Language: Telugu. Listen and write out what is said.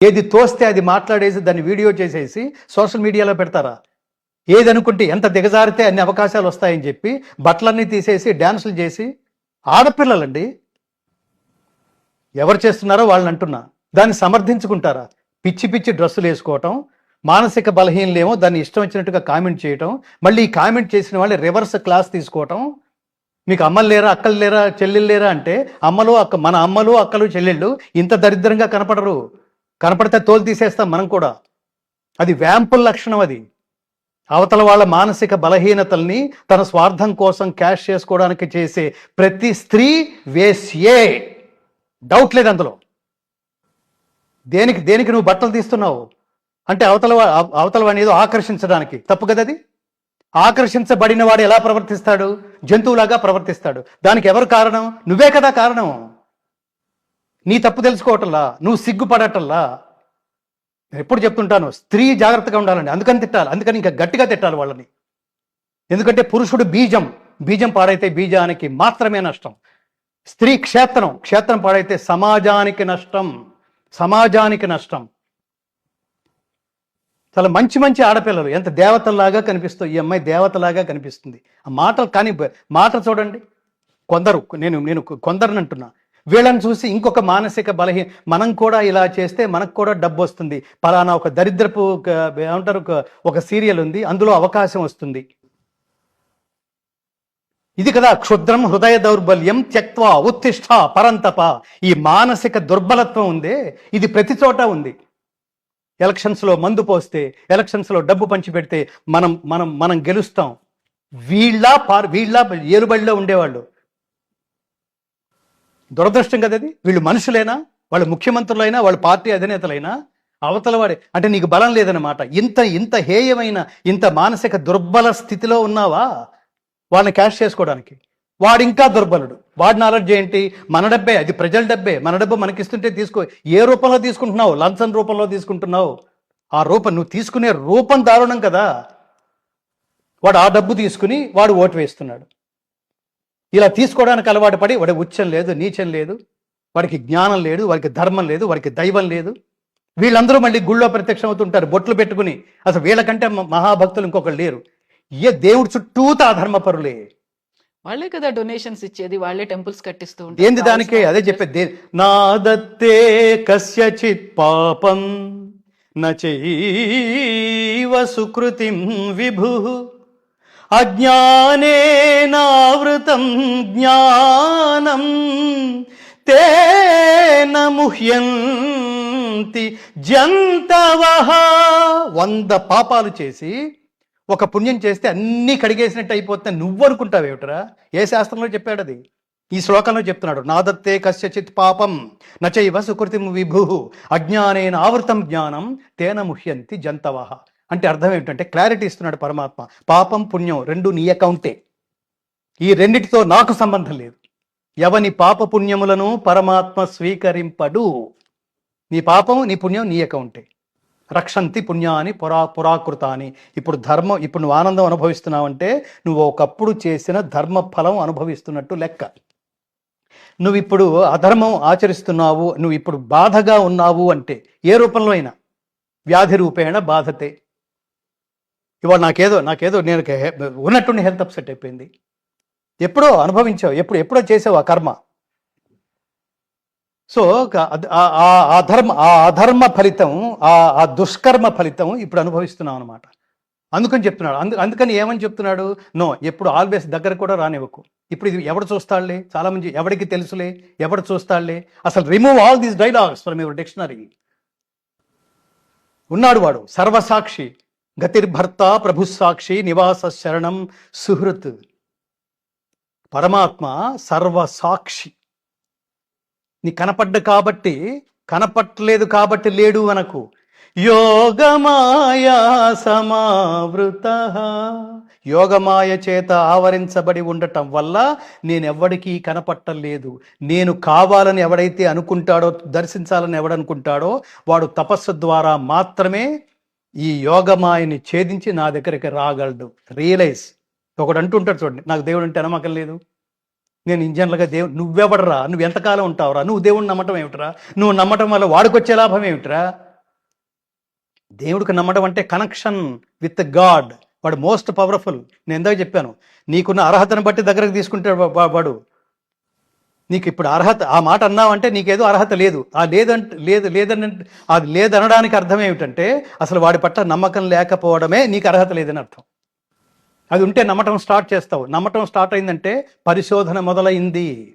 ఏది తోస్తే అది మాట్లాడేసి దాన్ని వీడియో చేసేసి సోషల్ మీడియాలో పెడతారా? ఏది అనుకుంటే ఎంత దిగజారితే అన్ని అవకాశాలు వస్తాయని చెప్పి బట్టలన్నీ తీసేసి డ్యాన్సులు చేసి ఆడపిల్లలండి, ఎవరు చేస్తున్నారో వాళ్ళని అంటున్నా, దాన్ని సమర్థించుకుంటారా? పిచ్చి పిచ్చి డ్రెస్సులు వేసుకోవటం, మానసిక బలహీనలేమో దాన్ని ఇష్టం వచ్చినట్టుగా కామెంట్ చేయటం, మళ్ళీ ఈ కామెంట్ చేసిన వాళ్ళు రివర్స్ క్లాస్ తీసుకోవటం. మీకు అమ్మలు లేరా, అక్కలు లేరా, చెల్లెళ్ళు లేరా అంటే మన అమ్మలు అక్కలు చెల్లెళ్ళు ఇంత దరిద్రంగా కనపడరు. కనపడితే తోలు తీసేస్తాం మనం కూడా. అది వ్యాంపుల్ లక్షణం. అది అవతల వాళ్ళ మానసిక బలహీనతల్ని తన స్వార్థం కోసం క్యాష్ చేసుకోవడానికి చేసే ప్రతి స్త్రీ వేశ్యే, డౌట్ లేదు అందులో. దేనికి నువ్వు బట్టలు తీస్తున్నావు అంటే అవతల వాడిని ఏదో ఆకర్షించడానికి. తప్పు కదా అది. ఆకర్షించబడిన వాడు ఎలా ప్రవర్తిస్తాడు? జంతువులాగా ప్రవర్తిస్తాడు. దానికి ఎవరు కారణం? నువ్వే కదా కారణం. నీ తప్పు తెలుసుకోవటంలా, నువ్వు సిగ్గుపడటంలా. నేను ఎప్పుడు చెప్తుంటాను, స్త్రీ జాగ్రత్తగా ఉండాలండి. అందుకని ఇంకా గట్టిగా తిట్టాలి వాళ్ళని. ఎందుకంటే పురుషుడు బీజం పాడైతే బీజానికి మాత్రమే నష్టం. స్త్రీ క్షేత్రం పాడైతే సమాజానికి నష్టం. చాలా మంచి ఆడపిల్లలు ఎంత దేవతల్లాగా కనిపిస్తాయి. ఈ అమ్మాయి దేవతలాగా కనిపిస్తుంది. ఆ మాటలు చూడండి. నేను కొందరిని అంటున్నా. వీళ్ళని చూసి ఇంకొక మానసిక మనం కూడా ఇలా చేస్తే మనకు కూడా డబ్బు వస్తుంది, పలానా ఒక దరిద్రపు ఏమంటారు ఒక సీరియల్ ఉంది, అందులో అవకాశం వస్తుంది. ఇది కదా క్షుద్రం హృదయ దౌర్బల్యం త్యక్వా ఉత్తిష్ట పరంతప. ఈ మానసిక దుర్బలత్వం ఉందే, ఇది ప్రతి చోట ఉంది. ఎలక్షన్స్లో మందు పోస్తే, ఎలక్షన్స్లో డబ్బు పంచి పెడితే మనం గెలుస్తాం. వీళ్ళ ఏలుబడిలో ఉండేవాళ్ళు. దురదృష్టం కదా అది. వీళ్ళు మనుషులైనా, వాళ్ళు ముఖ్యమంత్రులైనా, వాళ్ళ పార్టీ అధినేతలైనా అవతల వాడే అంటే నీకు బలం లేదన్నమాట. ఇంత హేయమైన, ఇంత మానసిక దుర్బల స్థితిలో ఉన్నావా వాళ్ళని క్యాష్ చేసుకోవడానికి? వాడు ఇంకా దుర్బలుడు. వాడిని అలర్ట్ ఏంటి? మన డబ్బే, అది ప్రజల డబ్బే. మన డబ్బు మనకిస్తుంటే తీసుకో. ఏ రూపంలో తీసుకుంటున్నావు? లంచం రూపంలో తీసుకుంటున్నావు. ఆ రూపం, నువ్వు తీసుకునే రూపం దారుణం కదా. వాడు ఆ డబ్బు తీసుకుని వాడు ఓటు వేస్తున్నాడు. ఇలా తీసుకోవడానికి అలవాటు పడి వాడి ఉచ్చం లేదు, నీచం లేదు, వాడికి జ్ఞానం లేదు, వాడికి ధర్మం లేదు, వాడికి దైవం లేదు. వీళ్ళందరూ మళ్ళీ గుళ్ళో ప్రత్యక్షం అవుతుంటారు బొట్లు పెట్టుకుని. అసలు వీళ్ళకంటే మహాభక్తులు ఇంకొకరు లేరు. దేవుడి చుట్టూతా అధర్మపరులే. వాళ్ళే కదా డొనేషన్స్ ఇచ్చేది, వాళ్ళే టెంపుల్స్ కట్టిస్తూ ఉంటారు. ఏంది దానికే అదే చెప్పేది. నాదత్తే కస్యచిత్ పాపం నచైవ సుకృతిం విభు అజ్ఞానేనావృతం జ్ఞానం తేన ముహ్యంతి జంతవః. 100 పాపాలు చేసి ఒక పుణ్యం చేస్తే అన్నీ కడిగేసినట్టు అయిపోతుంది నువ్వు అనుకుంటావేమిట్రా? ఏ శాస్త్రంలో చెప్పాడు అది? ఈ శ్లోకంలో చెప్తున్నాడు. నాదత్తే కస్యచిత్ పాపం నచైవ సుకృతిం విభు అజ్ఞానేన ఆవృతం జ్ఞానం తేన ముహ్యంతి జంతవః. అంటే అర్థం ఏమిటంటే క్లారిటీ ఇస్తున్నాడు పరమాత్మ. పాపం పుణ్యం రెండు నీ అకౌంటే. ఈ రెండిటితో నాకు సంబంధం లేదు. ఎవని పాప పుణ్యములను పరమాత్మ స్వీకరింపడు. నీ పాపం నీ పుణ్యం నీ అకౌంటే. రక్షంతి పుణ్యాన్ని పురాకృతాన్ని. ఇప్పుడు నువ్వు ఆనందం అనుభవిస్తున్నావంటే నువ్వు ఒకప్పుడు చేసిన ధర్మ ఫలం అనుభవిస్తున్నట్టు లెక్క. నువ్వు ఇప్పుడు అధర్మం ఆచరిస్తున్నావు, నువ్వు ఇప్పుడు బాధగా ఉన్నావు అంటే ఏ రూపంలో అయినా వ్యాధి రూపేణ బాధతే. ఇవాళ నాకేదో నేను ఉన్నట్టుండి హెల్త్ అప్సెట్ అయిపోయింది. ఎప్పుడో అనుభవించావు, ఎప్పుడో చేసావు ఆ కర్మ. సో ఆ అధర్మ ఫలితం, ఆ దుష్కర్మ ఫలితం ఇప్పుడు అనుభవిస్తున్నాం అనమాట. అందుకని చెప్తున్నాడు. అందుకని ఏమని చెప్తున్నాడు? నో, ఎప్పుడు ఆల్వేస్ దగ్గర కూడా రానివ్వకు. ఇప్పుడు ఇది ఎవడు చూస్తాడులే, చాలా మంది ఎవడికి తెలుసులే, ఎవడు చూస్తాడులే. అసలు remove all these dialogues from your dictionary. ఉన్నాడు వాడు సర్వసాక్షి, గతిర్భర్త ప్రభుసాక్షి నివాస శరణం సుహృత్. పరమాత్మ సర్వసాక్షి. నీ కనపట్టలేదు కాబట్టి లేడు అనకు. యోగమాయా సమావృత. యోగమాయ చేత ఆవరించబడి ఉండటం వల్ల నేనెవ్వడికి కనపట్టలేదు. నేను కావాలని ఎవడైతే అనుకుంటాడో, దర్శించాలని ఎవడనుకుంటాడో వాడు తపస్సు ద్వారా మాత్రమే ఈ యోగమాయని ఛేదించి నా దగ్గరికి రాగలడు. రియలైజ్. ఒకడు అంటుంటాడు చూడండి, నాకు దేవుడు అంటే నమ్మకం లేదు, నేను ఇంజనీర్గా దేవుడు. నువ్వెవడరా? నువ్వు ఎంతకాలం ఉంటావురా? నువ్వు దేవుడిని నమ్మటం ఏమిట్రా? నువ్వు నమ్మటం వల్ల వాడికొచ్చే లాభం ఏమిట్రా? దేవుడికి నమ్మడం అంటే కనెక్షన్ విత్ గాడ్. వాడు మోస్ట్ పవర్ఫుల్. నేను ఇందాక చెప్పాను, నీకున్న అర్హతను బట్టి దగ్గరకు తీసుకుంటాడు వాడు. నీకు ఇప్పుడు అర్హత, ఆ మాట అన్నావంటే నీకేదో అర్హత లేదు. ఆ లేదని అది లేదనడానికి అర్థం ఏమిటంటే అసలు వాడి పట్ల నమ్మకం లేకపోవడమే నీకు అర్హత లేదని అర్థం. అది ఉంటే నమ్మటం స్టార్ట్ చేస్తావు. నమ్మటం స్టార్ట్ అయిందంటే పరిశోధన మొదలైంది.